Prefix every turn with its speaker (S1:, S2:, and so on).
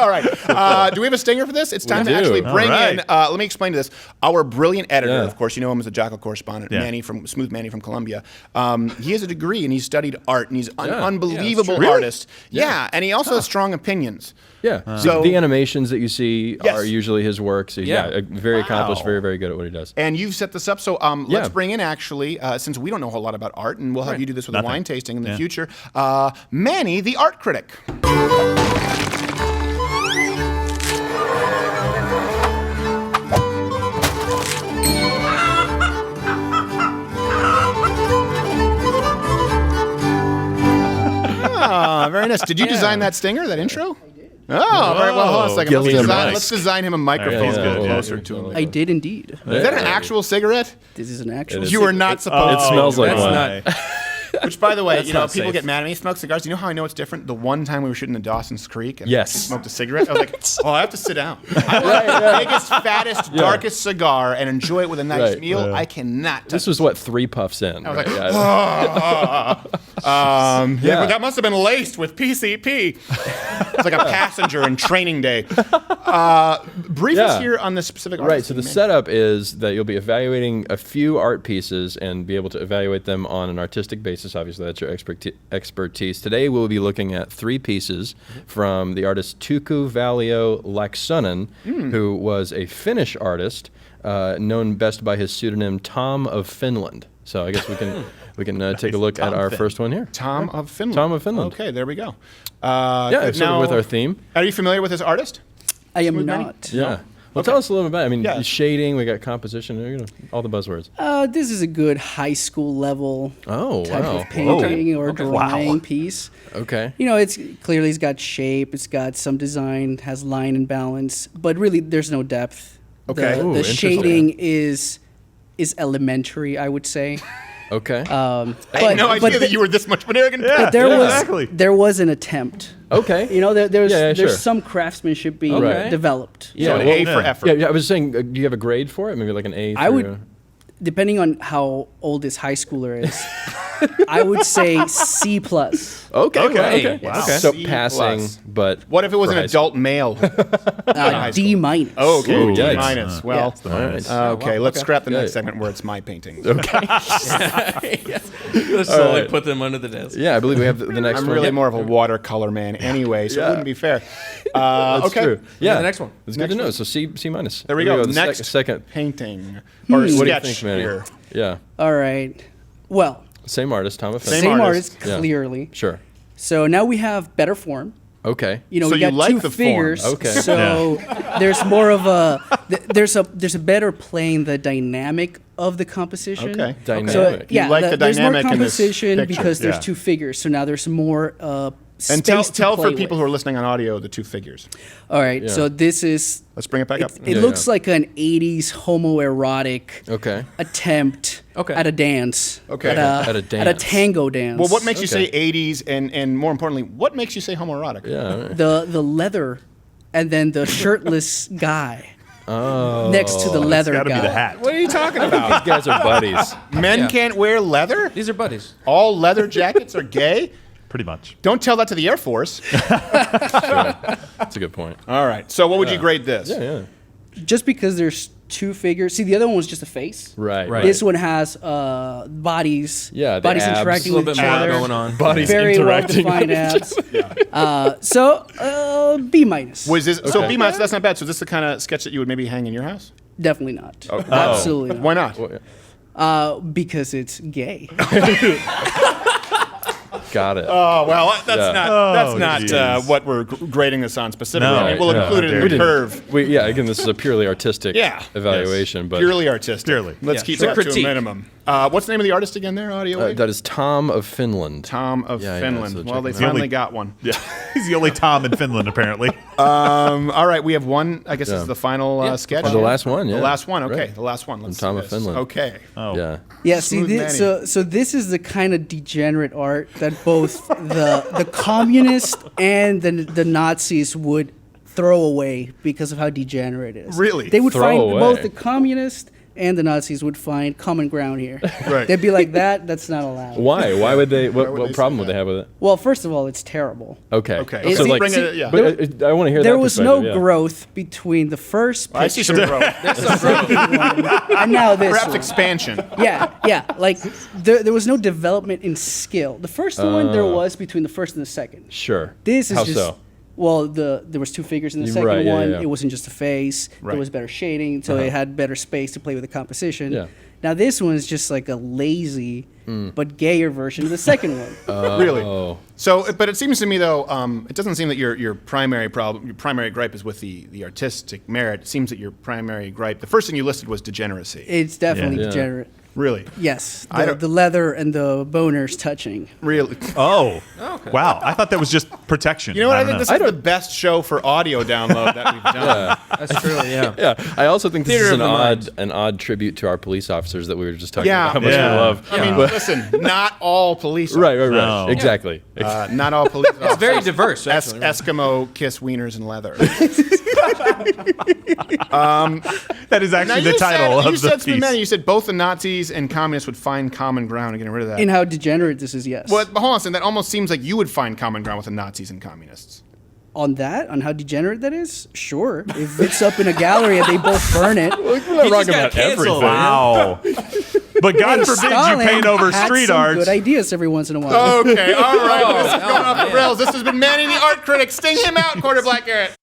S1: All right. Do we have a stinger for this? It's time to actually bring in, let me explain to this. Our brilliant editor, of course, you know him as a Jackal correspondent, Manny from Columbia. He has a degree and he studied art and he's an unbelievable artist. Yeah, and he also has strong opinions.
S2: Yeah. So the animations that you see are usually his work. So very accomplished, very, very good at what he does.
S1: And you've set this up. So let's bring in actually, since we don't know a whole lot about art, and we'll have you do this with a wine tasting in the future, Manny, the art critic. Very nice. Did you design that stinger, that intro? Oh, very well. Hold on a second. Let's design him a microphone closer to him.
S3: I did indeed.
S1: Is that an actual cigarette?
S3: This is an actual
S1: You are not supposed to.
S2: It smells like one.
S1: Which, by the way, people get mad at me. Smoke cigars. You know how I know it's different? The one time we were shooting in Dawson's Creek and I smoked a cigarette, I was like, oh, I have to sit down. I want the biggest, fattest, darkest cigar and enjoy it with a nice meal. I cannot touch
S2: This was, what, 3 puffs in?
S1: I was like, but that must have been laced with PCP. It's like a passenger in training day. Brief us here on this specific artist.
S2: Right, so the setup is that you'll be evaluating a few art pieces and be able to evaluate them on an artistic basis. Obviously, that's your expertise. Today, we'll be looking at 3 pieces from the artist Tuku Valio Laaksonen, who was a Finnish artist known best by his pseudonym Tom of Finland. So I guess we can take a look at our first one here.
S1: Tom of Finland.
S2: Tom of Finland.
S1: Okay, there we go.
S2: Sort of with our theme.
S1: Are you familiar with this artist?
S3: I am not.
S2: Yeah. Well, tell us a little bit about it. I mean, shading, we got composition, all the buzzwords.
S3: This is a good high school level type of painting or drawing piece.
S2: Okay.
S3: It's clearly it's got shape, it's got some design, has line and balance, but really there's no depth.
S1: Okay.
S3: The shading is elementary, I would say.
S2: Okay.
S1: I had no idea that you were this much of an arrogant.
S3: But there was an attempt.
S2: Okay.
S3: There's some craftsmanship being developed.
S1: Yeah. So an A for effort.
S2: Yeah, I was saying, do you have a grade for it? Maybe like an A?
S3: I would, depending on how old this high schooler is, I would say C+.
S2: Okay.
S1: Wow.
S2: Okay. So
S1: C+.
S2: passing, but
S1: what if it was an adult male?
S3: D-.
S1: Oh, okay.
S2: Ooh,
S1: D-. Well, okay. Let's scrap the next segment where it's my painting.
S2: Okay.
S4: Let's slowly put them under the desk.
S2: Yeah, I believe we have the next one.
S1: I'm really more of a watercolor man anyway, so it wouldn't be fair.
S2: That's true. Yeah.
S4: The next one.
S2: It's good to know. So C-.
S1: There we go.
S2: The
S1: next
S2: second
S1: painting. Or
S2: what do you
S1: sketch
S2: think, Manny?
S1: here.
S2: Yeah.
S3: All right. Well,
S2: same artist, Tom of Finland.
S3: same artist, clearly.
S2: Sure.
S3: So now we have better form.
S2: Okay.
S3: We
S1: you
S3: got
S1: like
S3: 2
S1: the
S3: figures.
S1: form.
S2: Okay.
S3: So there's more of a there's a better playing the dynamic of the composition.
S1: Okay.
S2: Dynamic.
S3: So
S1: You like the
S3: there's
S1: dynamic
S3: more
S1: in this
S3: composition
S1: picture.
S3: because there's 2 figures. So now there's more
S1: And
S3: space
S1: tell
S3: to
S1: for
S3: play
S1: people
S3: with.
S1: who are listening on audio the 2 figures.
S3: All right. So this is.
S1: Let's bring it back up.
S3: It looks like an 80s homoerotic attempt at a dance.
S1: Okay.
S3: At a tango dance.
S1: Well, what makes you say 80s, and more importantly, what makes you say homoerotic?
S2: Yeah.
S3: The leather, and then the shirtless guy. Next to the leather guy.
S5: It's got to be the hat.
S1: What are you talking about?
S2: These guys are buddies.
S1: Men can't wear leather?
S4: These are buddies.
S1: All leather jackets are gay?
S5: Pretty much.
S1: Don't tell that to the Air Force.
S2: That's a good point.
S1: All right. So what would you grade this?
S2: Yeah.
S3: Just because there's 2 figures. See, the other one was just a face.
S2: Right.
S3: This one has bodies.
S2: Yeah, the
S3: bodies
S2: abs.
S3: interacting
S4: A little
S3: with
S4: bit
S3: each
S4: more
S3: other.
S4: going on.
S2: Bodies
S3: Very well
S2: interacting.
S3: defined abs. So B-.
S1: Was this so B-? So that's not bad. So is this the kind of sketch that you would maybe hang in your house?
S3: Definitely not. Absolutely not.
S1: Why not?
S3: Because it's gay.
S2: Got it.
S1: Oh well, that's not
S5: geez.
S1: what we're grading this on specifically.
S5: No.
S1: I mean, we'll include it in the curve.
S2: Again, this is a purely artistic evaluation, but
S1: Purely artistic.
S5: Purely.
S1: Let's keep
S4: It's a
S1: that to a
S4: critique.
S1: minimum. What's the name of the artist again there, Audio Wave?
S2: that is Tom of Finland.
S1: Tom of Finland.
S2: so
S1: Well, they
S2: check him out.
S1: finally got one.
S5: Yeah. He's the only Tom in Finland, apparently.
S1: All right, we have one. I guess this is the final sketch.
S2: Oh, the last one,
S1: The
S2: yeah.
S1: last one. Okay,
S2: Right.
S1: the last one. Let's
S2: Tom
S1: see
S2: of
S1: this.
S2: Finland.
S1: Okay.
S5: Oh.
S2: Yeah.
S3: Yeah, see,
S1: Smooth
S3: this,
S1: Manny.
S3: so this is the kind of degenerate art that both the communists and the Nazis would throw away because of how degenerate it is.
S1: Really?
S3: They would
S2: Throw
S3: find
S2: away.
S3: both the communists and the Nazis would find common ground here.
S1: Right.
S3: They'd be like, that's not allowed.
S2: Why? Why would they?
S1: would
S2: What
S1: they
S2: problem
S1: say
S2: would they have with it?
S3: Well, first of all, it's terrible.
S2: Okay.
S1: Okay.
S2: So
S1: See,
S2: like,
S1: bring it- yeah.
S2: but I want to hear
S3: There
S2: that
S3: was no
S2: perspective, yeah.
S3: growth between the first
S1: I see
S3: picture
S1: some growth.
S3: and now this
S1: Perhaps
S3: one.
S1: expansion.
S3: Yeah. Like there was no development in skill. The first one there was between the first and the second.
S2: Sure.
S3: This is
S2: How
S3: just
S2: so?
S3: well, there was two figures in the second
S2: Right, yeah,
S3: one.
S2: yeah.
S3: It wasn't just a face.
S1: Right.
S3: There was better shading, so it had better space to play with the composition.
S2: Yeah.
S3: Now this one is just like a lazy but gayer version of the second one.
S1: Really.
S2: Oh.
S1: So, but it seems to me though, it doesn't seem that your primary problem, your primary gripe is with the artistic merit. It seems that your primary gripe, the first thing you listed was degeneracy.
S3: It's definitely
S2: Yeah.
S3: degenerate.
S1: Really.
S3: Yes,
S1: I don't-
S3: the leather and the boners touching.
S1: Really.
S5: Oh. Wow. I thought that was just protection.
S1: You know what? I
S5: don't
S1: think this is the best show for audio download that we've done.
S4: That's true. Yeah.
S2: Yeah, I also think this
S4: Theater
S2: is
S4: of the mind.
S2: an odd tribute to our police officers that we were just talking
S1: Yeah.
S2: about how much
S5: Yeah.
S2: we love.
S1: I mean, listen, not all police.
S2: Right,
S5: No.
S2: exactly.
S1: Not all police. It's
S4: very diverse, actually.
S1: Eskimo kiss wieners and leather.
S5: That is actually the
S1: you
S5: title
S1: said,
S5: of
S1: you
S5: the
S1: said
S5: piece.
S1: Manny, you said both the Nazis and communists would find common ground in getting rid of that.
S3: In how degenerate this is, yes.
S1: But hold on a second, that almost seems like you would find common ground with the Nazis and communists.
S3: On how degenerate that is? Sure. If it's up in a gallery and they both burn it.
S2: We're not
S4: He
S2: wrong
S4: just got
S2: about
S4: canceled.
S2: everything.
S5: Wow. But God
S3: Hey,
S5: forbid
S3: Stalin
S5: you paint over
S3: had
S5: street
S3: some
S5: art.
S3: good ideas every once in a while.
S1: Okay, all right. This is going off the
S4: man.
S1: rails. This has been Manny the Art Critic. Sting him out, Quarter Black Garrett.